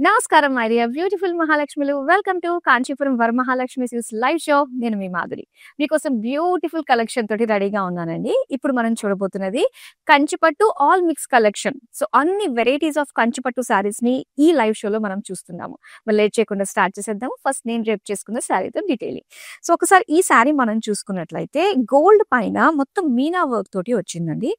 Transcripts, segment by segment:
నమస్కారం my dear beautiful మహాలక్ష్మిలు. Welcome to Kanchipuram Varamahalakshmi silks live show. నేను మీ మాధురి. మీకోసం బ్యూటిఫుల్ కలెక్షన్ తోటి రెడీగా ఉన్నానండి. ఇప్పుడు మనం చూడబోతున్నది కంచిపట్టు ఆల్ మిక్స్ కలెక్షన్. సో అన్ని వెరైటీస్ ఆఫ్ కంచిపట్టు శారీస్ ని ఈ లైవ్ షోలో మనం చూస్తున్నాము. మరి లేట్ చేయకుండా స్టార్ట్ చేసేద్దాం. ఫస్ట్ నేను రేపు చేసుకున్న శారీతో డీటెయిలింగ్. సో ఒకసారి ఈ శారీ మనం చూసుకున్నట్లయితే గోల్డ్ పైన మొత్తం మీనా వర్క్ తోటి వచ్చిందండి.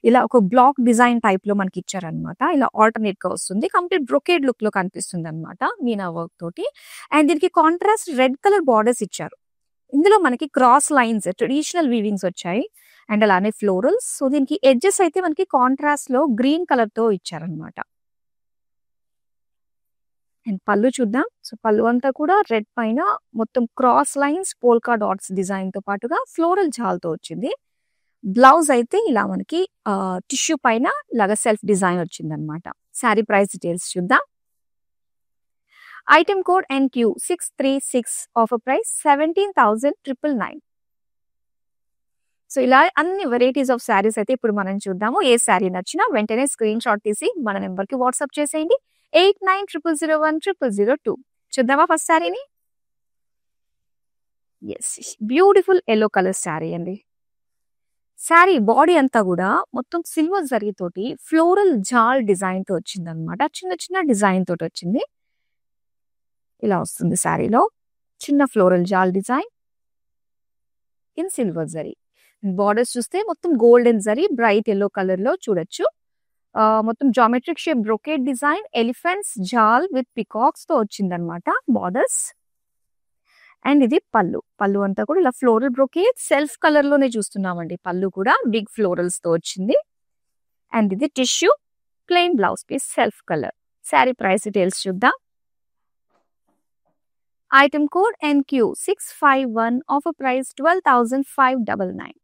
ఇలా ఒక బ్లాక్ డిజైన్ టైప్ లో మనకి ఇచ్చారనమాట. ఇలా ఆల్టర్నేట్ గా వస్తుంది. కంప్లీట్ బ్రొకేడ్ లుక్ లో కనిపిస్తుంది అనమాట మీనా వర్క్ తోటి. అండ్ దీనికి కాంట్రాస్ట్ రెడ్ కలర్ బార్డర్స్ ఇచ్చారు. ఇందులో మనకి క్రాస్ లైన్స్ ట్రెడిషనల్ వీవింగ్స్ వచ్చాయి. అండ్ అలానే ఫ్లోరల్స్. సో దీనికి ఎడ్జెస్ అయితే మనకి కాంట్రాస్ట్ లో గ్రీన్ కలర్ తో ఇచ్చారనమాట. అండ్ పళ్ళు చూద్దాం. సో పళ్ళు అంతా కూడా రెడ్ పైన మొత్తం cross lines polka dots design తో పాటుగా ఫ్లోరల్ జాల్తో వచ్చింది. బ్లౌజ్ అయితే ఇలా మనకి టిష్యూ పైన ఇలాగా సెల్ఫ్ డిజైన్ వచ్చిందనమాట. శారీ ప్రైస్ డీటెయిల్స్ చూద్దాం. Item code NQ636, offer price 17,999. So ఇలా అన్ని వెరైటీస్ ఆఫ్ శారీస్ అయితే ఇప్పుడు మనం చూద్దాము. ఏ శారీ నచ్చినా వెంటనే స్క్రీన్ షాట్ తీసి మన నెంబర్ కి వాట్సాప్ చేసేయండి. 8900010002. చూద్దామా ఫస్ట్ శారీని? Yes, beautiful yellow colour sari అండి. శారీ బాడీ అంతా కూడా మొత్తం సిల్వర్ జరీ తోటి ఫ్లోరల్ జాల్ డిజైన్ తో వచ్చింది అనమాట. చిన్న చిన్న డిజైన్ తోటి వచ్చింది. ఇలా వస్తుంది శారీలో చిన్న floral jaal design in silver zari. Borders చూస్తే మొత్తం golden zari bright yellow colour లో చూడొచ్చు. మొత్తం geometric shape brocade design elephants jaal with peacocks తో వచ్చిందనమాట బార్డర్స్. అండ్ ఇది పళ్ళు అంతా కూడా ఇలా ఫ్లోరల్ బ్రొకేడ్ సెల్ఫ్ కలర్ లోనే చూస్తున్నామండి. పళ్ళు కూడా బిగ్ ఫ్లోరల్స్ తో వచ్చింది. అండ్ ఇది tissue plain blouse piece self colour. Sari price details చూద్దాం. Item code NQ651, offer price 12,599.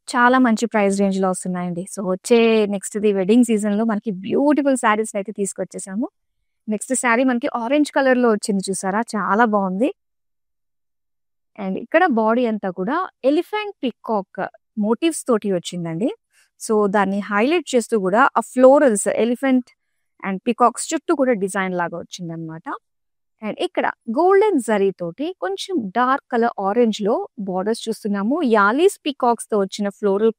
చాలా మంచి ప్రైస్ రేంజ్ లో వస్తున్నాయండి. సో వచ్చే నెక్స్ట్ ది వెడ్డింగ్ సీజన్ లో మనకి బ్యూటిఫుల్ శారీస్ అయితే తీసుకొచ్చేసాము. నెక్స్ట్ శారీ మనకి ఆరెంజ్ కలర్ లో వచ్చింది, చూసారా? చాలా బాగుంది. అండ్ ఇక్కడ బాడీ అంతా కూడా ఎలిఫెంట్ పికాక్ మోటివ్స్ తోటి వచ్చిందండి. సో దాన్ని హైలైట్ చేస్తూ కూడా ఆ ఫ్లోరల్స్ ఎలిఫెంట్ అండ్ పికాక్స్ చుట్టూ కూడా డిజైన్ లాగా వచ్చిందనమాట. అండ్ ఇక్కడ గోల్డెన్ జరీ తోటి కొంచెం డార్క్ కలర్ ఆరెంజ్ లో బార్డర్స్ చూస్తున్నాము. యాలీస్ పికాక్స్ తో వచ్చిన floral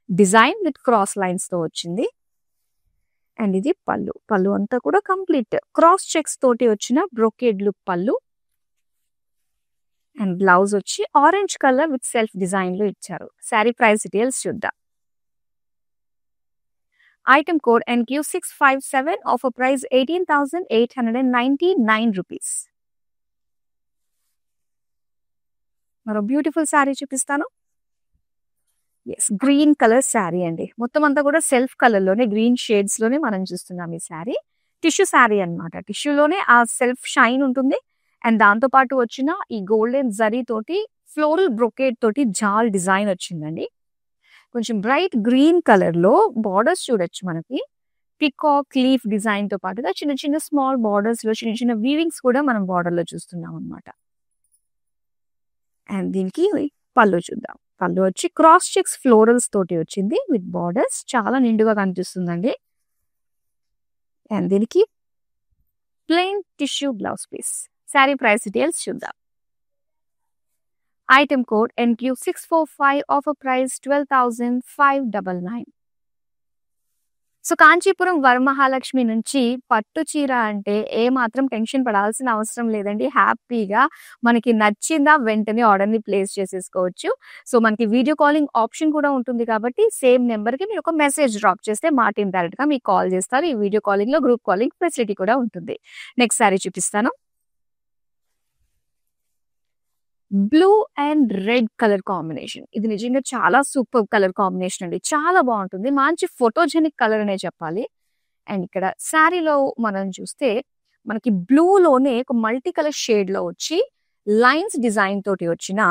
design with cross lines తో వచ్చింది. అండ్ ఇది పళ్ళు అంతా కూడా కంప్లీట్ క్రాస్ చెక్స్ తోటి వచ్చిన బ్రొకేడ్ లుక్ పళ్ళు. అండ్ బ్లౌజ్ వచ్చి orange colour with self design లో ఇచ్చారు. శారీ ప్రైస్ డీటెయిల్స్ చూద్దాం. Item code NQ657, offer price 18,899 rupees. మరో బ్యూటిఫుల్ శారీ చూపిస్తాను. ఎస్, గ్రీన్ కలర్ శారీ అండి. మొత్తం అంతా కూడా సెల్ఫ్ కలర్ లోనే గ్రీన్ షేడ్స్ లోనే మనం చూస్తున్నాం ఈ శారీ. టిష్యూ శారీ అనమాట. టిష్యూలోనే ఆ సెల్ఫ్ షైన్ ఉంటుంది. అండ్ దాంతో పాటు వచ్చిన ఈ గోల్డెన్ జరీ తోటి ఫ్లోరల్ బ్రొకేడ్ తోటి జాల్ డిజైన్ వచ్చిందండి. కొంచెం బ్రైట్ గ్రీన్ కలర్ లో బార్డర్స్ చూడొచ్చు మనకి. పికాక్ లీఫ్ డిజైన్ తో పాటుగా చిన్న చిన్న స్మాల్ బార్డర్స్ లో చిన్న చిన్న వీవింగ్స్ కూడా మనం బార్డర్ లో చూస్తున్నాం అనమాట. అండ్ దీనికి పళ్ళు చూద్దాం. పళ్ళు వచ్చి క్రాస్ చెక్స్ ఫ్లోరల్స్ తోటి వచ్చింది విత్ బార్డర్స్. చాలా నిండుగా కనిపిస్తుందండి. అండ్ దీనికి plain tissue blouse piece. Sari price details చూద్దాం. Item code NQ645, offer price 12,599. So Kanchipuram Varamahalakshmi నుంచి పట్టు చీర అంటే ఏ మాత్రం టెన్షన్ పడాల్సిన అవసరం లేదండి. హ్యాపీగా మనకి నచ్చిందా వెంటనే ఆర్డర్ ని ప్లేస్ చేసేసుకోవచ్చు. సో మనకి వీడియో కాలింగ్ ఆప్షన్ కూడా ఉంటుంది కాబట్టి సేమ్ నెంబర్ కి మీరు ఒక మెసేజ్ డ్రాప్ చేస్తే మా టీం డైరెక్ట్ గా మీకు కాల్ చేస్తారు. ఈ వీడియో కాలింగ్ లో గ్రూప్ కాలింగ్ ఫెసిలిటీ కూడా ఉంటుంది. నెక్స్ట్ శారీ చూపిస్తాను. Blue and red colour combination. ఇది నిజంగా చాలా సూపర్ కలర్ కాంబినేషన్ అండి. చాలా బాగుంటుంది. మంచి ఫోటోజెనిక్ కలర్ అనే చెప్పాలి. అండ్ ఇక్కడ శారీలో మనం చూస్తే మనకి బ్లూ లోనే ఒక మల్టీ కలర్ షేడ్ లో వచ్చి లైన్స్ డిజైన్ తోటి వచ్చిన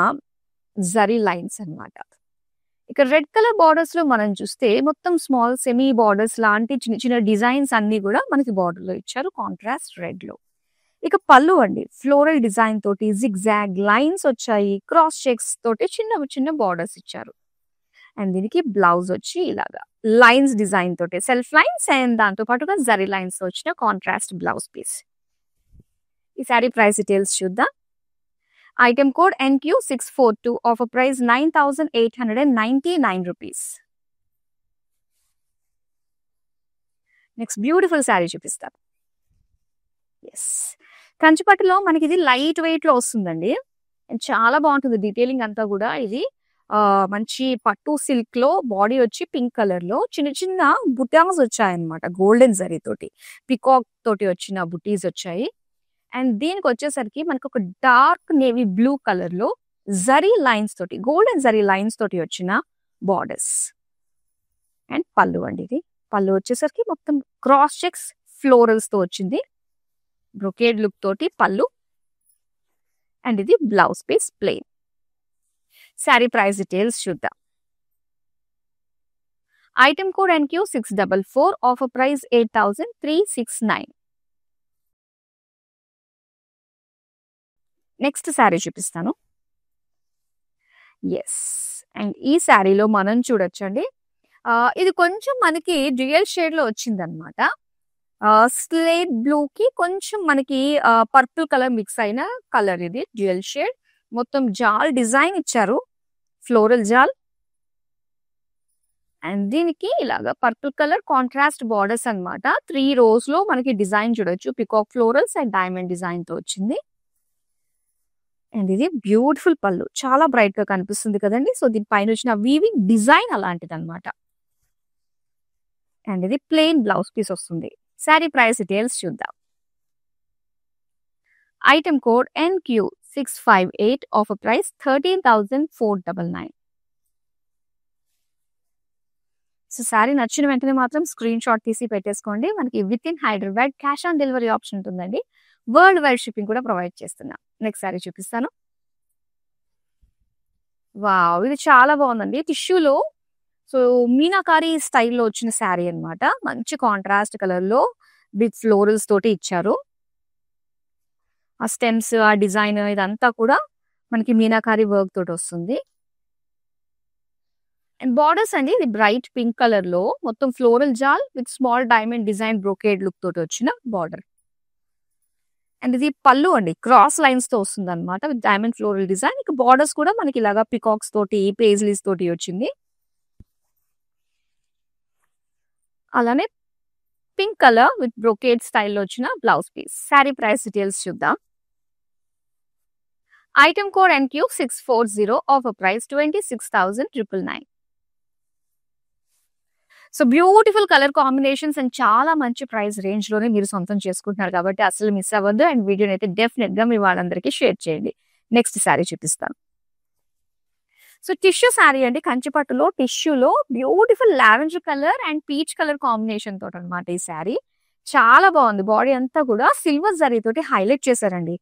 జరీ లైన్స్ అన్నమాట. ఇక్కడ రెడ్ కలర్ బార్డర్స్ లో మనం చూస్తే మొత్తం స్మాల్ సెమీ బార్డర్స్ లాంటి చిన్న చిన్న డిజైన్స్ అన్ని కూడా మనకి బార్డర్ లో ఇచ్చారు కాంట్రాస్ట్ రెడ్ లో. ఇక పళ్ళు అండి ఫ్లోరల్ డిజైన్ తోటి జిగ్ జాగ్ లైన్స్ వచ్చాయి. క్రాస్ చెక్స్ తోటి చిన్న చిన్న బార్డర్స్ ఇచ్చారు. అండ్ దీనికి బ్లౌజ్ వచ్చి ఇలాగా లైన్స్ డిజైన్ తోటి సెల్ఫ్ లైన్స్ అండ్ దాంతో పాటుగా జరీ లైన్స్ వచ్చిన కాంట్రాస్ట్ బ్లౌజ్ పీస్. ఈ సారీ ప్రైస్ డీటెయిల్స్ చూద్దాం. Item code NQ642, offer price 9,899 rupees. Next beautiful sari చూపిస్తాను. ఎస్, కంచిపట్టులో మనకి ఇది లైట్ వెయిట్ లో వస్తుందండి. అండ్ చాలా బాగుంటుంది డీటెయిలింగ్ అంతా కూడా. ఇది మంచి పట్టు సిల్క్ లో, బాడీ వచ్చి పింక్ కలర్ లో చిన్న చిన్న బుటాస్ వచ్చాయన్నమాట, గోల్డెన్ జరీ తోటి, పికాక్ తోటి వచ్చిన బుటీస్ వచ్చాయి. అండ్ దీనికి వచ్చేసరికి మనకు ఒక డార్క్ నేవీ బ్లూ కలర్ లో జరీ లైన్స్ తోటి, గోల్డెన్ జరీ లైన్స్ తోటి వచ్చిన బార్డర్స్. అండ్ పళ్ళు అండి, ఇది పళ్ళు వచ్చేసరికి మొత్తం క్రాస్ చెక్స్ ఫ్లోరల్స్ తో వచ్చింది, బ్రొకేడ్ లుక్ తోటి పళ్ళు. అండ్ ఇది blouse piece plain. Sari price details చూద్దాం. Item code NQ644, offer price 8,369. Next sari చూపిస్తాను. ఎస్, అండ్ ఈ శారీలో మనం చూడొచ్చండి, ఇది కొంచెం మనకి డ్యూయల్ షేడ్ లో వచ్చింది అనమాట. స్లేట్ బ్లూ కి కొంచెం మనకి పర్పుల్ కలర్ మిక్స్ అయిన కలర్, ఇది డ్యూయల్ షేడ్. మొత్తం జాల్ డిజైన్ ఇచ్చారు, ఫ్లోరల్ జాల్. అండ్ దీనికి ఇలాగా పర్పుల్ కలర్ కాంట్రాస్ట్ బార్డర్స్ అన్నమాట. 3 rows లో మనకి డిజైన్ చూడొచ్చు, peacock florals and diamond design తో వచ్చింది. అండ్ ఇది బ్యూటిఫుల్ పళ్ళు, చాలా బ్రైట్ గా కనిపిస్తుంది కదండి. సో దీనిపైన వచ్చిన వీవింగ్ డిజైన్ అలాంటిది అనమాట. అండ్ ఇది ప్లెయిన్ బ్లౌజ్ పీస్ వస్తుంది. శారీ ప్రైస్ డీటెయిల్స్ చూద్దాం. Item code NQ658, offer price 13,499. So sari నచ్చిన వెంటనే మాత్రం స్క్రీన్ షాట్ తీసి పెట్టేసుకోండి. మనకి with in Hyderabad cash on delivery option ఉంటుందండి. వరల్డ్ వైడ్ షిప్పింగ్ కూడా ప్రొవైడ్ చేస్తున్నాం. నెక్స్ట్ శారీ చూపిస్తాను. వావ్, ఇది చాలా బాగుందండి, టిష్యూలో. సో మీనాకారి స్టైల్లో వచ్చిన శారీ అన్నమాట. మంచి కాంట్రాస్ట్ కలర్ లో విత్ ఫ్లోరల్స్ తోటి ఇచ్చారు. ఆ స్టెమ్స్, ఆ డిజైన్ ఇదంతా కూడా మనకి మీనాకారి వర్క్ తోటి వస్తుంది. అండ్ బార్డర్స్ అండి, ఇది బ్రైట్ పింక్ కలర్ లో మొత్తం floral jaal with small diamond design brocade look తోటి వచ్చిన బార్డర్. అండ్ ఇది పళ్ళు అండి, క్రాస్ లైన్స్ తో వస్తుంది అనమాట విత్ డైమండ్ ఫ్లోరల్ డిజైన్. ఇక బార్డర్స్ కూడా మనకి ఇలాగా పికాక్స్ తోటి, పేజ్లీస్ తోటి వచ్చింది. అలానే పింక్ కలర్ విత్ బ్రోకేడ్ స్టైల్లో వచ్చిన blouse piece. Sari price details చూద్దాం. Item code NQ640, offer price 26,999. So beautiful colour combinations and చాలా మంచి ప్రైస్ రేంజ్ లోనే మీరు సొంతం చేసుకుంటున్నారు కాబట్టి అసలు మిస్ అవ్వద్దు. అండ్ వీడియోని అయితే డెఫినెట్ గా మీ వాళ్ళందరికీ షేర్ చేయండి. నెక్స్ట్ శారీ చూపిస్తాను. సో టిష్యూ శారీ అండి, కంచిపట్టులో టిష్యూలో beautiful lavender colour and peach colour combination తోటి అనమాట ఈ శారీ. చాలా బాగుంది. బాడీ అంతా కూడా సిల్వర్ జరీ తోటి హైలైట్ చేశారండి.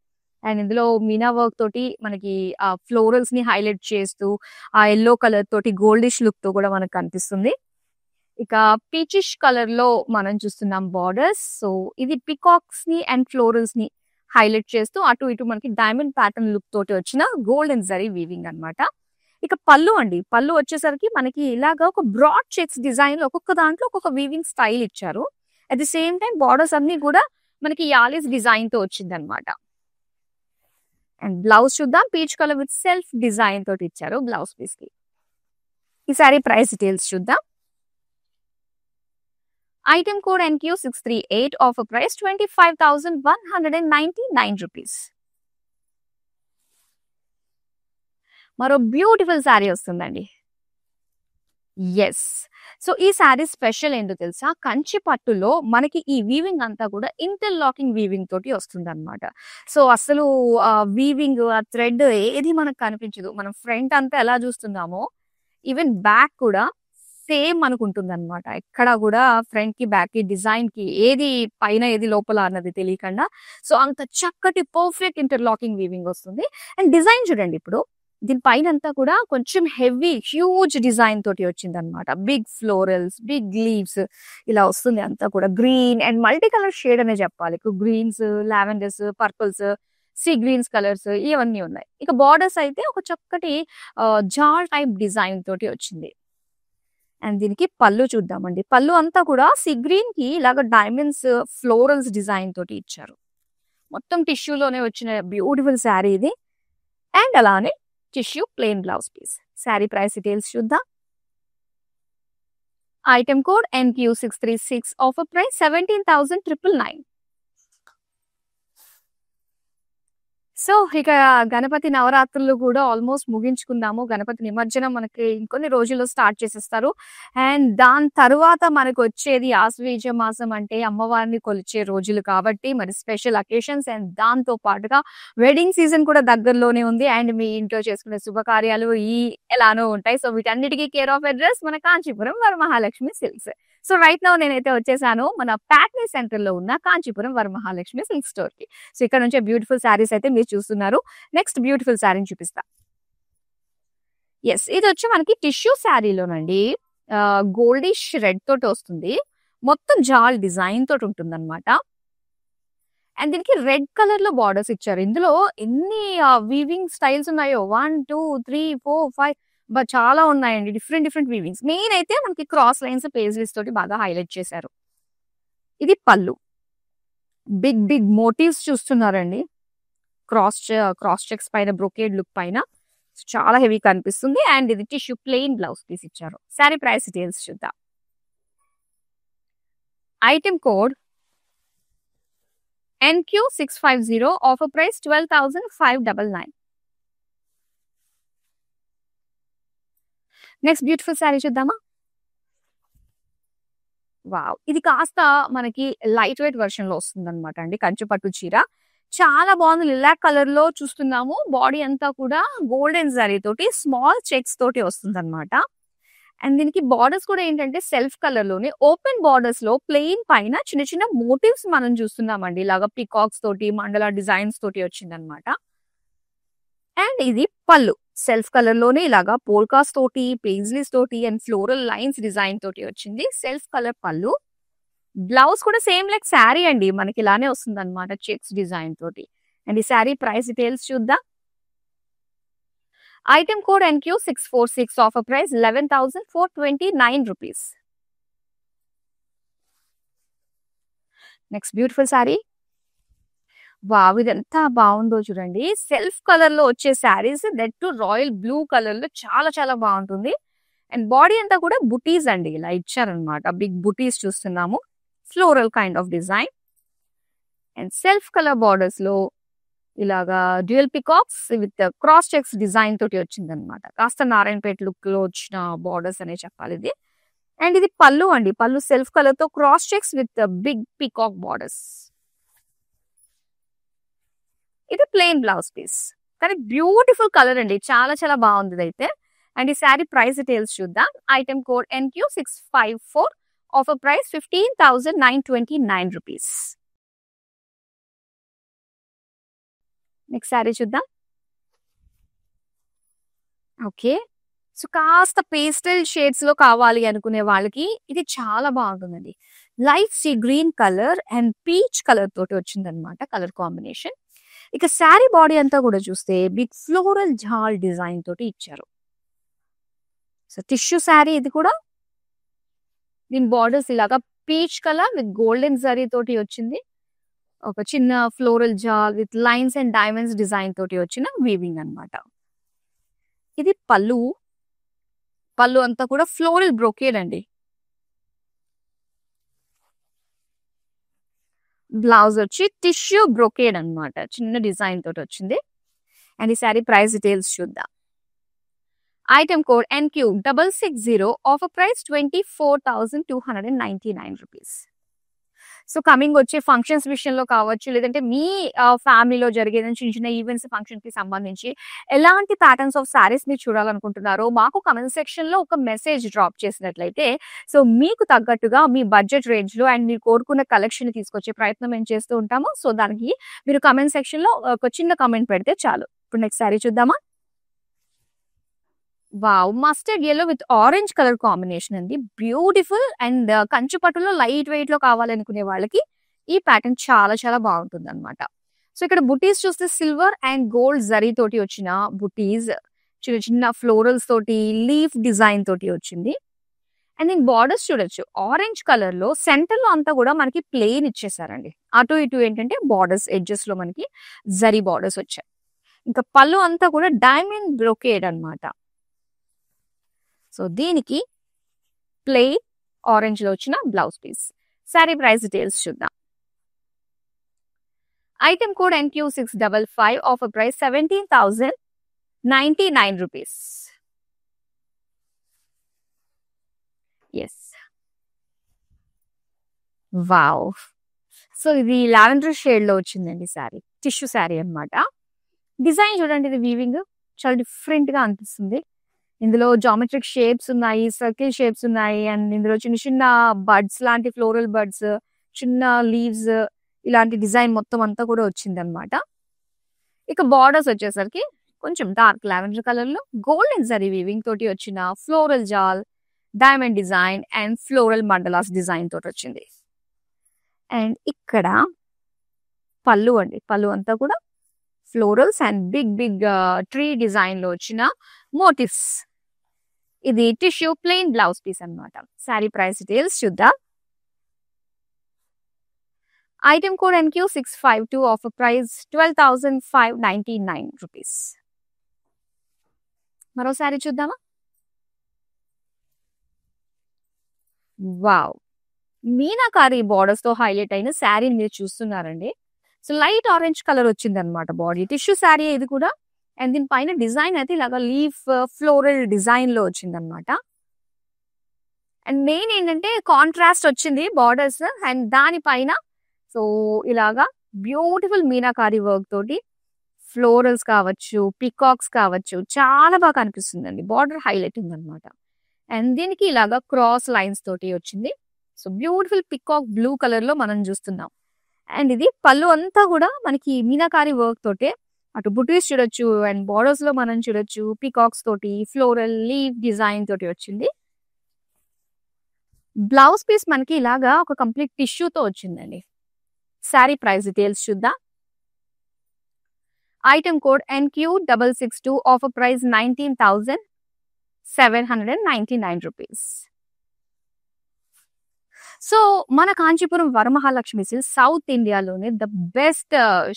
అండ్ ఇందులో మీనా వర్క్ తోటి మనకి ఆ ఫ్లోరల్స్ ని హైలైట్ చేస్తూ ఆ ఎల్లో కలర్ తోటి గోల్డిష్ లుక్ తో కూడా మనకు కనిపిస్తుంది. ఇక పీచిష్ కలర్ లో మనం చూస్తున్నాం బార్డర్స్. సో ఇది పికాక్స్ ని అండ్ ఫ్లోరల్స్ ని హైలైట్ చేస్తూ అటు ఇటు మనకి డైమండ్ ప్యాటర్న్ లుక్ తోటి వచ్చిన గోల్డెన్ జరీ వీవింగ్ అన్నమాట. ఇక పళ్ళు అండి, పళ్ళు వచ్చేసరికి మనకి ఇలాగా ఒక బ్రాడ్ చెక్స్ డిజైన్, ఒక్కొక్క దాంట్లో ఒక్కొక్క వీవింగ్ స్టైల్ ఇచ్చారు. At the same time borders అన్ని కూడా మనకి యాలిస్ డిజైన్ తో వచ్చింది అనమాట. అండ్ బ్లౌజ్ చూద్దాం, peach colour with self design తోటి ఇచ్చారు బ్లౌజ్ పీస్ కి. ఈ సారీ ప్రైస్ డీటెయిల్స్ చూద్దాం. Item code NQ638, offer price 25,199 rupees. మరో బ్యూటిఫుల్ శారీ వస్తుందండి. ఎస్, సో ఈ శారీ స్పెషల్ ఏంటో తెలుసా, కంచి పట్టులో మనకి ఈ వీవింగ్ అంతా కూడా ఇంటర్లాకింగ్ వీవింగ్ తోటి వస్తుంది అనమాట. సో అసలు వీవింగ్, ఆ థ్రెడ్ ఏది మనకు కనిపించదు. మనం ఫ్రంట్ అంతా ఎలా చూస్తున్నామో ఈవెన్ బ్యాక్ కూడా సేమ్ మనకు ఉంటుంది అనమాట. ఎక్కడ కూడా ఫ్రంట్ కి బ్యాక్ కి డిజైన్ కి ఏది పైన ఏది లోపల అన్నది తెలియకుండా సో అంత చక్కటి పర్ఫెక్ట్ ఇంటర్లాకింగ్ వీవింగ్ వస్తుంది. అండ్ డిజైన్ చూడండి, ఇప్పుడు దీనిపైన అంతా కూడా కొంచెం హెవీ హ్యూజ్ డిజైన్ తోటి వచ్చింది అనమాట. బిగ్ ఫ్లోరల్స్, బిగ్ లీవ్స్ ఇలా వస్తుంది. అంతా కూడా green and multi colour shade అనే చెప్పాలి. Greens, lavenders, purples, sea greens colours ఇవన్నీ ఉన్నాయి. ఇక బార్డర్స్ అయితే ఒక చక్కటి జాల్ టైప్ డిజైన్ తోటి వచ్చింది. అండ్ దీనికి పళ్ళు చూద్దామండి. పళ్ళు అంతా కూడా సీ గ్రీన్ కి ఇలాగ డైమండ్స్ ఫ్లోరల్స్ డిజైన్ తోటి ఇచ్చారు. మొత్తం టిష్యూలోనే వచ్చిన బ్యూటిఫుల్ శారీ ఇది. అండ్ అలానే tissue plain blouse piece. Sari price details చూద్దాం. Item code NQ636, offer price 17,999. So ఇక గణపతి నవరాత్రులు కూడా ఆల్మోస్ట్ ముగించుకుందాము. గణపతి నిమజ్జనం మనకి ఇంకొన్ని రోజుల్లో స్టార్ట్ చేసేస్తారు. అండ్ దాని తరువాత మనకు వచ్చేది ఆశ్వయుజ మాసం, అంటే అమ్మవారిని కొలిచే రోజులు కాబట్టి మరి స్పెషల్ అకేషన్స్. అండ్ దాంతో పాటుగా వెడ్డింగ్ సీజన్ కూడా దగ్గరలోనే ఉంది. అండ్ మీ ఇంట్లో చేసుకునే శుభకార్యాలు ఎలానో ఉంటాయి. సో వీటన్నిటికీ కేర్ ఆఫ్ అడ్రస్ మన Kanchipuram Varamahalakshmi silks. So right now నేనైతే వచ్చేసాను మన ప్యాట్నీ సెంటర్ లో ఉన్న కాంచీపురం వరమహాలక్ష్మి సిల్క్ స్టోర్ కి. సో ఇక్కడ నుంచే బ్యూటిఫుల్ శారీస్ అయితే మీరు చూస్తున్నారు. నెక్స్ట్ బ్యూటిఫుల్ శారీని చూపిస్తా. ఎస్, ఇది వచ్చి మనకి టిష్యూ శారీలోనండి. గోల్డిష్ రెడ్ తోటి వస్తుంది. మొత్తం జాల్ డిజైన్ తోటి ఉంటుంది అనమాట. అండ్ దీనికి రెడ్ కలర్ లో బార్డర్స్ ఇచ్చారు. ఇందులో ఎన్ని వీవింగ్ స్టైల్స్ ఉన్నాయో 1 2 3 4 5 చాలా ఉన్నాయండి. Different different వీవింగ్స్. మెయిన్ అయితే మనకి క్రాస్ లైన్స్ పేజ్లీస్ తోటి బాగా హైలైట్ చేశారు. ఇది పళ్ళు. బిగ్ బిగ్ మోటివ్స్ చూస్తున్నారండి. క్రాస్ చెక్స్ పైన బ్రొకేడ్ లుక్ పైన చాలా హెవీ కనిపిస్తుంది. అండ్ ఇది టిష్యూ ప్లెయిన్ బ్లౌజ్ పీస్ ఇచ్చారు. శారీ ప్రైస్ డీటెయిల్స్ చూద్దాం. Item code NQ650, offer price 12,599. Next beautiful sari చూద్దామా. వావ్, ఇది కాస్త మనకి లైట్ వెయిట్ వర్షన్ లో వస్తుంది అనమాట అండి. కంచు పట్టు చీర చాలా బాగుంది. లిలాక్ కలర్ లో చూస్తున్నాము. బాడీ అంతా కూడా గోల్డెన్ జరీ తోటి స్మాల్ చెక్స్ తోటి వస్తుంది అనమాట. అండ్ దీనికి బార్డర్స్ కూడా ఏంటంటే సెల్ఫ్ కలర్ లోనే ఓపెన్ బార్డర్స్ లో ప్లెయిన్ పైన చిన్న చిన్న మోటివ్స్ మనం చూస్తున్నామండి. ఇలాగా పికాక్స్ తోటి మండల డిజైన్స్ తోటి వచ్చింది అనమాట. అండ్ ఇది పళ్ళు. సెల్ఫ్ కలర్ లోనే ఇలాగా పోల్కాస్ తోటి పేజ్లీస్ తోటి అండ్ ఫ్లోరల్ లైన్స్ డిజైన్ తోటి వచ్చింది. సెల్ఫ్ కలర్ పళ్ళు. బ్లౌజ్ కూడా సేమ్ లైక్ శారీ అండి, మనకి ఇలానే వస్తుంది అనమాట చెక్స్ డిజైన్ తోటి. అండ్ ఈ శారీ ప్రైస్ డీటెయిల్స్ చూద్దాం. Item code NQ646, offer price 11,429 rupees. Next beautiful sari. Wow, ఇది ఎంత బాగుందో చూడండి. సెల్ఫ్ కలర్ లో వచ్చే saris, that to royal blue colour లో చాలా చాలా బాగుంటుంది. అండ్ బాడీ అంతా కూడా బుటీస్ అండి, ఇలా ఇచ్చారనమాట. బిగ్ బుటీస్ చూస్తున్నాము. Floral kind of design. And self colour borders లో ఇలాగా dual peacocks with cross checks design తోటి వచ్చింది అనమాట. కాస్త నారాయణపేట లుక్ లో వచ్చిన బార్డర్స్ అనే చెప్పాలి ఇది. అండ్ ఇది పళ్ళు అండి. పళ్ళు సెల్ఫ్ కలర్ తో cross checks with big peacock borders. ఇది ప్లెయిన్ బ్లౌజ్ పీస్, కానీ బ్యూటిఫుల్ కలర్ అండి. చాలా చాలా బాగుంది అయితే. అండ్ ఈ శారీ ప్రైస్ డీటెయిల్స్ చూద్దాం. Item code NQ654, offer price 15,929 rupees. Next sari చూద్దాం. ఓకే, సో కాస్త పేస్టల్ షేడ్స్ లో కావాలి అనుకునే వాళ్ళకి ఇది చాలా బాగుంటుందండి. Light sea green colour and peach colour తోటి వచ్చిందనమాట కలర్ కాంబినేషన్. ఇక శారీ బాడీ అంతా కూడా చూస్తే బిగ్ ఫ్లోరల్ జాల్ డిజైన్ తోటి ఇచ్చారు. సో టిష్యూ శారీ ఇది కూడా. దీని బార్డర్స్ ఇలాగా peach colour with golden zari తోటి వచ్చింది. ఒక చిన్న floral jaal with lines and diamonds design తోటి వచ్చిన వీవింగ్ అన్నమాట. ఇది పళ్ళు. పళ్ళు అంతా కూడా ఫ్లోరల్ బ్రోకేడ్ అండి. బ్లౌజ్ వచ్చి టిష్యూ బ్రోకేడ్ అన్నమాట, చిన్న డిజైన్ తోటి వచ్చింది. అండ్ ఈ శారీ ప్రైస్ డీటెయిల్స్ చూద్దాం. Item code NQ660, offer price 24,299 rupees. So coming వచ్చే ఫంక్షన్స్ విషయంలో కావచ్చు, లేదంటే మీ ఫ్యామిలీలో జరిగే చిన్న చిన్న ఈవెంట్స్ ఫంక్షన్ కి సంబంధించి ఎలాంటి ప్యాటర్న్స్ ఆఫ్ శారీస్ మీరు చూడాలనుకుంటున్నారో మాకు కమెంట్ సెక్షన్ లో ఒక మెసేజ్ డ్రాప్ చేసినట్లయితే, సో మీకు తగ్గట్టుగా మీ బడ్జెట్ రేంజ్ లో అండ్ మీరు కోరుకున్న కలెక్షన్ తీసుకొచ్చే ప్రయత్నం మేము చేస్తూ ఉంటాము. సో దానికి మీరు కమెంట్ సెక్షన్ లో ఒక చిన్న కమెంట్ పెడితే చాలు. ఇప్పుడు నెక్స్ట్ శారీ చూద్దామా. Wow, mustard yellow with orange colour combination అండి. బ్యూటిఫుల్. అండ్ కంచు పట్టులో లైట్ వెయిట్ లో కావాలనుకునే వాళ్ళకి ఈ ప్యాటర్న్ చాలా చాలా బాగుంటుంది అనమాట. సో ఇక్కడ బుటీస్ చూస్తే సిల్వర్ అండ్ గోల్డ్ జరీ తోటి వచ్చిన బుటీస్, చిన్న చిన్న ఫ్లోరల్స్ తోటి లీఫ్ డిజైన్ తోటి వచ్చింది. అండ్ దీని బార్డర్స్ చూడొచ్చు ఆరెంజ్ కలర్ లో సెంటర్ లో అంతా కూడా మనకి ప్లెయిన్ ఇచ్చేసారండి. అటు ఇటు ఏంటంటే బార్డర్స్ ఎడ్జెస్ లో మనకి జరీ బార్డర్స్ వచ్చాయి. ఇంకా పళ్ళు అంతా కూడా డైమండ్ బ్రొకేడ్ అన్నమాట. సో దీనికి ప్లెయిన్ ఆరెంజ్ లో వచ్చిన blouse piece. Sari price details చూద్దాం. Item code NQ655, offer price 17,099 rupees. Yes, wow. So ఇది లావెండర్ షేడ్ లో వచ్చిందండి శారీ, టిష్యూ శారీ అన్నమాట. డిజైన్ చూడండి, ఇది వీవింగ్ చాలా డిఫరెంట్ గా అనిపిస్తుంది. ఇందులో జామెట్రిక్ షేప్స్ ఉన్నాయి, సర్కిల్ షేప్స్ ఉన్నాయి, అండ్ ఇందులో చిన్న చిన్న బడ్స్ లాంటి ఫ్లోరల్ బడ్స్, చిన్న లీవ్స్, ఇలాంటి డిజైన్ మొత్తం అంతా కూడా వచ్చింది అనమాట. ఇక బార్డర్స్ వచ్చేసరికి కొంచెం డార్క్ లావెండర్ కలర్ లో గోల్డెన్ జరీ వీవింగ్ తోటి వచ్చిన floral jaal, diamond design and floral mandalas design తోటి వచ్చింది. అండ్ ఇక్కడ పళ్ళు అండి, పళ్ళు అంతా కూడా florals and big big tree design లో వచ్చిన మోటివ్స్. ఇది టిష్యూ ప్లెయిన్ బ్లౌజ్ పీస్ అన్నమాట. శారీ ప్రైస్ డీటెయిల్స్ చూద్దాం. Item code NQ652, offer price 12,599 rupees. మరోసారి చూద్దామా. వావ్, మీనాకారి బార్డర్స్ తో హైలైట్ అయిన శారీని మీరు చూస్తున్నారండి. సో లైట్ ఆరెంజ్ కలర్ వచ్చింది అనమాట బాడీ. టిష్యూ శారీ ఇది కూడా. అండ్ దీని పైన డిజైన్ అయితే ఇలాగా లీఫ్ ఫ్లోరల్ డిజైన్ లో వచ్చింది అనమాట. అండ్ మెయిన్ ఏంటంటే కాంట్రాస్ట్ వచ్చింది బార్డర్స్, అండ్ దానిపైన సో ఇలాగా బ్యూటిఫుల్ మీనాకారి వర్క్ తోటి ఫ్లోరల్స్ కావచ్చు, పికాక్స్ కావచ్చు, చాలా బాగా కనిపిస్తుందండి. బార్డర్ హైలైటింగ్ అనమాట. అండ్ దీనికి ఇలాగా క్రాస్ లైన్స్ తోటి వచ్చింది. So beautiful peacock blue colour లో మనం చూస్తున్నాం. అండ్ ఇది పళ్ళు అంతా కూడా మనకి మీనాకారి వర్క్ తోటే, అటు బుటీస్ చూడొచ్చు అండ్ బార్డర్స్ లో మనం చూడొచ్చు పికాక్స్ తోటి ఫ్లోరల్ లీవ్ డిజైన్ తోటి వచ్చింది. బ్లౌజ్ పీస్ మనకి ఇలాగా ఒక కంప్లీట్ టిష్యూతో వచ్చిందండి. శారీ ప్రైస్ డీటెయిల్స్ చూద్దాం. Item code NQ662, offer price 19,799 rupees. So మన కాంచీపురం వరమహాలక్ష్మి సిల్క్స్ సౌత్ ఇండియాలోనే the best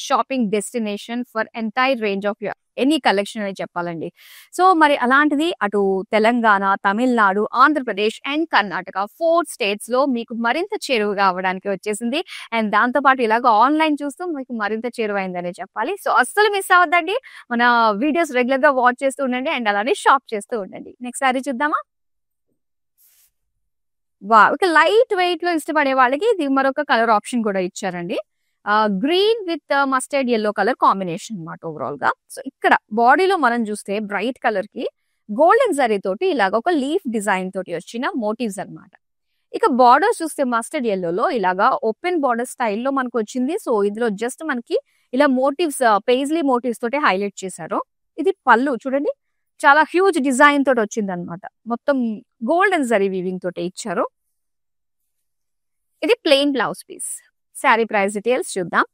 shopping destination for entire range of any collection అని చెప్పాలండి. సో మరి అలాంటిది అటు తెలంగాణ, తమిళనాడు, ఆంధ్రప్రదేశ్ అండ్ కర్ణాటక 4 స్టేట్స్ లో మీకు మరింత చేరువగా అవ్వడానికి వచ్చేసింది. అండ్ దాంతోపాటు ఇలాగ ఆన్లైన్ చూస్తూ మీకు మరింత చేరువైందనే చెప్పాలి. సో అస్సలు మిస్ అవ్వద్దండి. మన వీడియోస్ రెగ్యులర్ గా వాచ్ చేస్తూ ఉండండి అండ్ అలానే షాప్ చేస్తూ ఉండండి. నెక్స్ట్ సారీ చూద్దామా. ఇక లైట్ వెయిట్ లో ఇష్టపడే వాళ్ళకి ఇది మరొక కలర్ ఆప్షన్ కూడా ఇచ్చారండి. Green with mustard yellow colour combination అన్నమాట ఓవరాల్ గా. సో ఇక్కడ బాడీలో మనం చూస్తే బ్రైట్ కలర్ కి గోల్డెన్ జరీ తోటి ఇలాగ ఒక లీఫ్ డిజైన్ తోటి వచ్చిన మోటివ్స్ అన్నమాట. ఇక బార్డర్స్ చూస్తే మస్టర్డ్ ఎల్లోలో ఇలాగా ఓపెన్ బార్డర్ స్టైల్లో మనకు వచ్చింది. సో ఇందులో జస్ట్ మనకి ఇలా మోటివ్స్, పేజ్లీ మోటివ్స్ తోటి హైలైట్ చేశారు. ఇది పళ్ళు చూడండి, చాలా హ్యూజ్ డిజైన్ తోటి వచ్చింది అనమాట. మొత్తం గోల్డెన్ జరీ వీవింగ్ తోటి ఇచ్చారు. ఇది plain blouse piece. Sari price details చూద్దాం.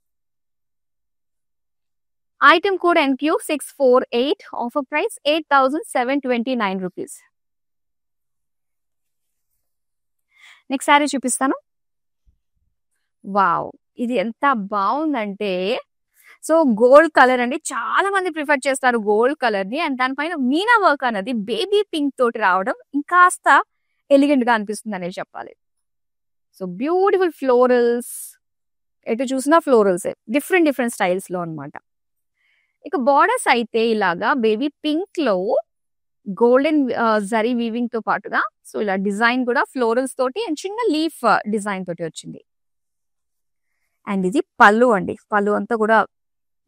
Item code NQ648, offer price 8,729 rupees. Next sari చూపిస్తాను. వావ్, ఇది ఎంత బాగుందంటే సో గోల్డ్ కలర్ అండి. చాలా మంది ప్రిఫర్ చేస్తారు గోల్డ్ కలర్ ని. అండ్ దానిపైన మీనా వర్క్ అనేది బేబీ పింక్ తోటి రావడం ఇంకాస్త ఎలిగెంట్ గా అనిపిస్తుంది అనేది చెప్పాలి. సో బ్యూటిఫుల్ ఫ్లోరల్స్, ఎటు చూసినా ఫ్లోరల్స్ డిఫరెంట్ డిఫరెంట్ స్టైల్స్ లో అనమాట. ఇక బార్డర్స్ అయితే ఇలాగా బేబీ పింక్ లో గోల్డెన్ జరీ వీవింగ్ తో పాటుగా సో ఇలా డిజైన్ కూడా ఫ్లోరల్స్ తోటి అండ్ చిన్న లీఫ్ డిజైన్ తోటి వచ్చింది. అండ్ ఇది పళ్ళు అండి. పళ్ళు అంతా కూడా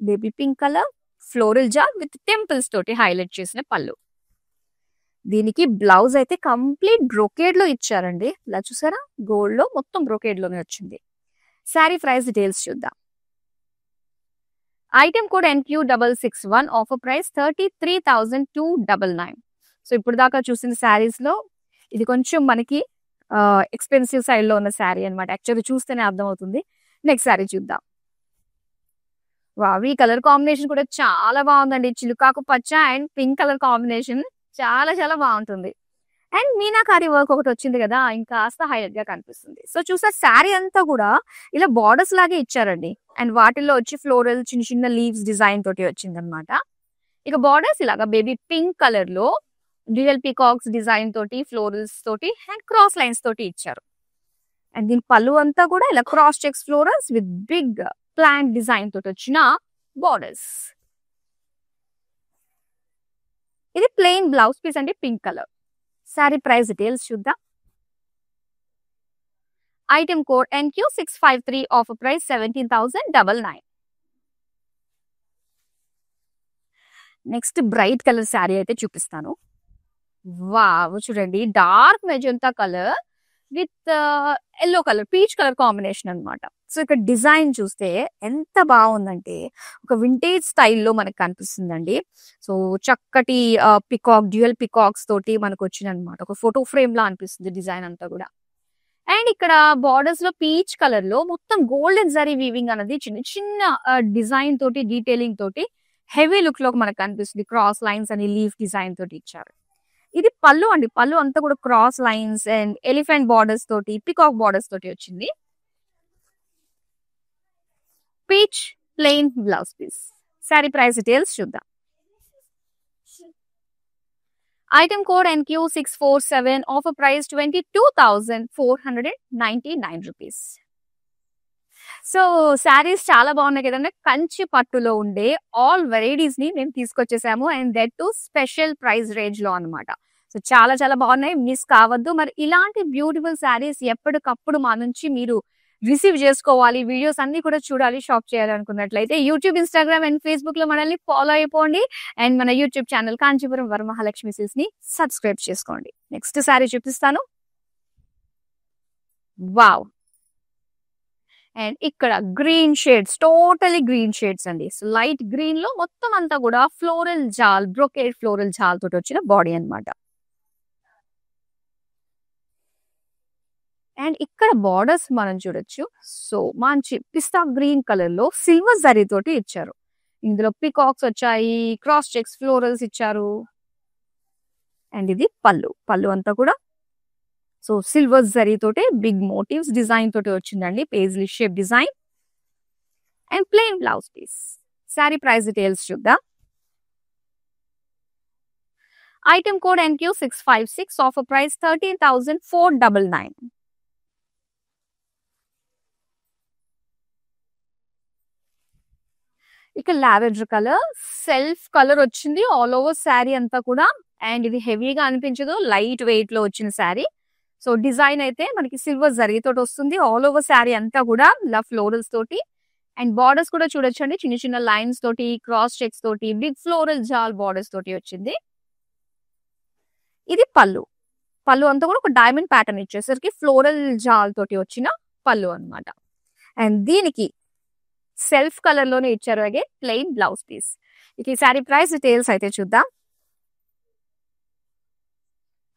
బేబీ పింక్ కలర్ ఫ్లోరల్ జార్ విత్ టెంపుల్స్ తోటి హైలైట్ చేసిన పళ్ళు. దీనికి బ్లౌజ్ అయితే కంప్లీట్ బ్రోకేడ్ లో ఇచ్చారండి. ఇలా చూసారా, గోల్డ్ లో మొత్తం బ్రోకేడ్ లోనే వచ్చింది. శారీ ప్రైస్ డీటెయిల్స్ చూద్దాం. Item code NQ661, offer price 33,299. So ఇప్పుడు దాకా చూసిన శారీస్ లో ఇది కొంచెం మనకి ఎక్స్పెన్సివ్ సైడ్ లో ఉన్న శారీ అనమాట. యాక్చువల్లీ చూస్తేనే అర్థమవుతుంది. నెక్స్ట్ శారీ చూద్దాం. ఈ కలర్ కాంబినేషన్ కూడా చాలా బాగుందండి. చిలుకాకు పచ్చ అండ్ పింక్ కలర్ కాంబినేషన్ చాలా చాలా బాగుంటుంది. అండ్ మీనాకారి వర్క్ ఒకటి వచ్చింది కదా, ఇంకాస్త హైలైట్ గా కనిపిస్తుంది. సో చూసా శారీ అంతా కూడా ఇలా బార్డర్స్ లాగే ఇచ్చారండి. అండ్ వాటిల్లో వచ్చి ఫ్లోరల్ చిన్న చిన్న లీవ్స్ డిజైన్ తోటి వచ్చింది అనమాట. ఇక బార్డర్స్ ఇలాగా బేబీ పింక్ కలర్ లో డ్యూయల్ పీకాక్స్ డిజైన్ తోటి ఫ్లోరల్స్ తోటి అండ్ క్రాస్ లైన్స్ తోటి ఇచ్చారు. అండ్ దీని పళ్ళు అంతా కూడా ఇలా cross checks florals with big plant design తోటి వచ్చిన బార్డర్స్. ఇది ప్లెయిన్ బ్లౌజ్ పీస్ అండి, pink colour. Sari price details చూద్దాం. Item code NQ653, offer price 17,999. Next bright colour sari అయితే చూపిస్తాను. వావ్, చూడండి dark magenta colour with yellow colour, peach colour combination అనమాట. So ఇక్కడ డిజైన్ చూస్తే ఎంత బాగుందంటే ఒక వింటేజ్ స్టైల్లో మనకు కనిపిస్తుందండి. సో చక్కటి పికాక్, డ్యూయల్ పికాక్స్ తోటి మనకు వచ్చిందనమాట. ఒక ఫోటో ఫ్రేమ్ లా అనిపిస్తుంది డిజైన్ అంతా కూడా. అండ్ ఇక్కడ బార్డర్స్ లో పీచ్ కలర్ లో మొత్తం గోల్డెన్ జరీ వీవింగ్ అనేది చిన్న చిన్న డిజైన్ తోటి, డీటెయిలింగ్ తోటి హెవీ లుక్ లో మనకు కనిపిస్తుంది. క్రాస్ లైన్స్ అని లీఫ్ డిజైన్ తోటి ఇచ్చారు. ఇది పళ్ళు అండి, పళ్ళు అంతా కూడా cross lines and elephant borders తోటి, పికాక్ బార్డర్స్ తోటి వచ్చింది. Peach plain blouse piece. Sari price details చూద్దాం. Item code NQ647, offer price 22,499 rupees. So saris చాలా బాగున్నాయి కదండి. కంచి పట్టులో ఉండే ఆల్ వెరైటీస్ ని మేము తీసుకొచ్చేసాము. And that too special price range లో అనమాట. సో చాలా చాలా బాగున్నాయి, మిస్ కావద్దు. మరి ఇలాంటి బ్యూటిఫుల్ శారీస్ ఎప్పటికప్పుడు మా నుంచి మీరు రిసీవ్ చేసుకోవాలి, వీడియోస్ అన్ని కూడా చూడాలి, షాప్ చేయాలనుకున్నట్లయితే యూట్యూబ్, ఇన్స్టాగ్రామ్ అండ్ ఫేస్బుక్ లో మనల్ని ఫాలో అయిపోండి. అండ్ మన YouTube channel Kanchipuram Varamahalakshmi silks ని సబ్స్క్రైబ్ చేసుకోండి. నెక్స్ట్ శారీ చూపిస్తాను. వావ్, అండ్ ఇక్కడ green shades, totally green shades అండి. సో లైట్ గ్రీన్ లో మొత్తం అంతా కూడా ఫ్లోరల్ జాల్, బ్రోకేడ్ ఫ్లోరల్ జాల్ తోటి వచ్చిన బాడీ అన్నమాట. అండ్ ఇక్కడ బార్డర్స్ మనం చూడొచ్చు. సో మంచి పిస్తా గ్రీన్ కలర్ లో సిల్వర్ జరీ తోటి ఇచ్చారు. ఇందులో పికాక్స్ వచ్చాయి, క్రాస్ చెక్స్ ఫ్లోరల్స్ ఇచ్చారు. అండ్ ఇది పళ్ళు, పళ్ళు అంతా కూడా సో సిల్వర్ జరీ తోటి బిగ్ మోటివ్స్ డిజైన్ తోటి వచ్చిందండి, paisley shape design. And plain blouse piece. Sari price details చూద్దాం. Item code NQ656, offer price 13,499. ఇక లావెండర్ కలర్, సెల్ఫ్ కలర్ వచ్చింది ఆల్ ఓవర్ శారీ అంతా కూడా. అండ్ ఇది హెవీగా అనిపించదు, లైట్ వెయిట్ లో వచ్చిన శారీ. సో డిజైన్ అయితే మనకి సిల్వర్ జరీ తోటి వస్తుంది ఆల్ ఓవర్ శారీ అంతా కూడా, ఇలా ఫ్లోరల్స్ తోటి. అండ్ బార్డర్స్ కూడా చూడొచ్చండి, చిన్న చిన్న లైన్స్ తోటి, క్రాస్ చెక్స్ తోటి, బిగ్ ఫ్లోరల్ జాల్ బార్డర్స్ తోటి వచ్చింది. ఇది పళ్ళు, పళ్ళు అంతా కూడా ఒక డైమండ్ ప్యాటర్న్ ఇచ్చేసరికి ఫ్లోరల్ జాల్ తోటి వచ్చిన పళ్ళు అన్నమాట. అండ్ దీనికి సెల్ఫ్ కలర్ లోనే ఇచ్చారు, అలాగే ప్లెయిన్ బ్లౌజ్ పీస్. ఇక ఈ శారీ ప్రైస్ డీటెయిల్స్ అయితే చూద్దాం.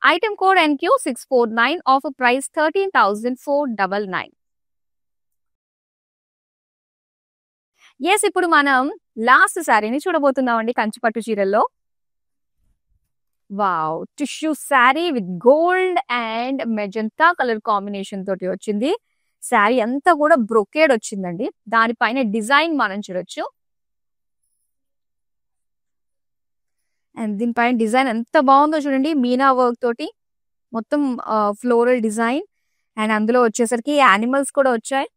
Item code NQ649, offer price 13,499. Yes, ఇప్పుడు మనం లాస్ట్ శారీని చూడబోతున్నాం అండి కంచిపట్టు చీరల్లో. Wow, tissue sari with gold and magenta colour combination తోటి వచ్చింది. శారీ అంతా కూడా బ్రొకేడ్ వచ్చిందండి, దానిపైన డిజైన్ మనం చూడొచ్చు. అండ్ దీనిపైన డిజైన్ ఎంత బాగుందో చూడండి, మీనా వర్క్ తోటి మొత్తం ఫ్లోరల్ డిజైన్. అండ్ అందులో వచ్చేసరికి యానిమల్స్ కూడా వచ్చాయి.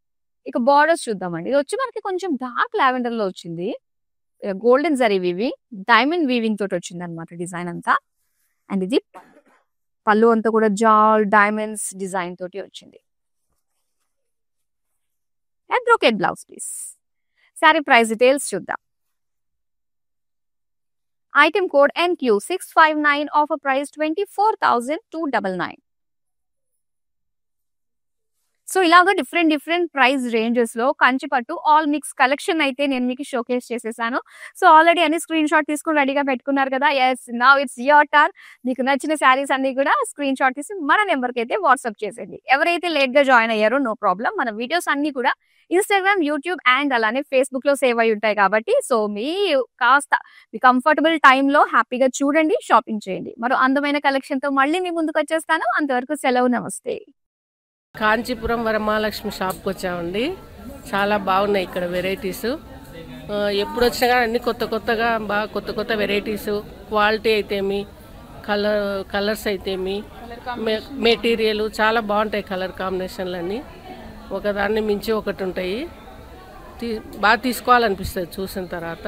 ఇక బార్డర్స్ చూద్దామండి. ఇది వచ్చి మనకి కొంచెం డార్క్ లావెండర్ లో వచ్చింది, golden zari weaving, diamond weaving తోటి వచ్చింది అనమాట డిజైన్ అంతా. అండ్ ఇది పళ్ళు అంతా కూడా జాల్ డైమండ్స్ డిజైన్ తోటి వచ్చింది. And brocade blouse piece. Sari price details చూద్దాం. Item code NQ659, offer price 24,299. So ఇలాగా డిఫరెంట్ ప్రైస్ రేంజెస్‌లో కంచి పట్టు ఆల్ మిక్స్ కలెక్షన్ అయితే నేను మీకు షోకేస్ చేసేసాను. సో ఆల్రెడీ అన్ని స్క్రీన్‌షాట్ తీసుకొని రెడీగా పెట్టుకున్నారు కదా! Yes now it's your turn. మీకు నచ్చిన శారీస్ అన్నీ కూడా స్క్రీన్‌షాట్ తీసి మన నంబర్‌కైతే వాట్సాప్ చేసేయండి. ఎవరైతే లేట్‌గా జాయిన్ అయ్యారో నో ప్రాబ్లమ్. మన వీడియోస్ అన్నీ కూడా ఇన్‌స్టాగ్రామ్, యూట్యూబ్ అండ్ అలానే ఫేస్‌బుక్‌లో సేవ్ అయ్యి ఉంటాయి కాబట్టి సో కాస్త మీ కంఫర్టబుల్ టైమ్‌లో హ్యాపీగా చూడండి, షాపింగ్ చేయండి. మరో అందమైన కలెక్షన్‌తో మళ్ళీ మీ ముందుకొచ్చేస్తాను. అంతవరకు సెలవు. నమస్తే. కాంచీపురం వరమహాలక్ష్మి షాప్కి వచ్చామండి. చాలా బాగున్నాయి ఇక్కడ వెరైటీస్. ఎప్పుడు వచ్చినా కానీ అన్ని కొత్తగా బాగా కొత్త వెరైటీస్, క్వాలిటీ అయితేమి, కలర్స్ అయితేమి, మెటీరియల్ చాలా బాగుంటాయి. కలర్ కాంబినేషన్లు అన్నీ ఒకదాన్ని మించి ఒకటి ఉంటాయి. బాగా తీసుకోవాలనిపిస్తుంది చూసిన తర్వాత.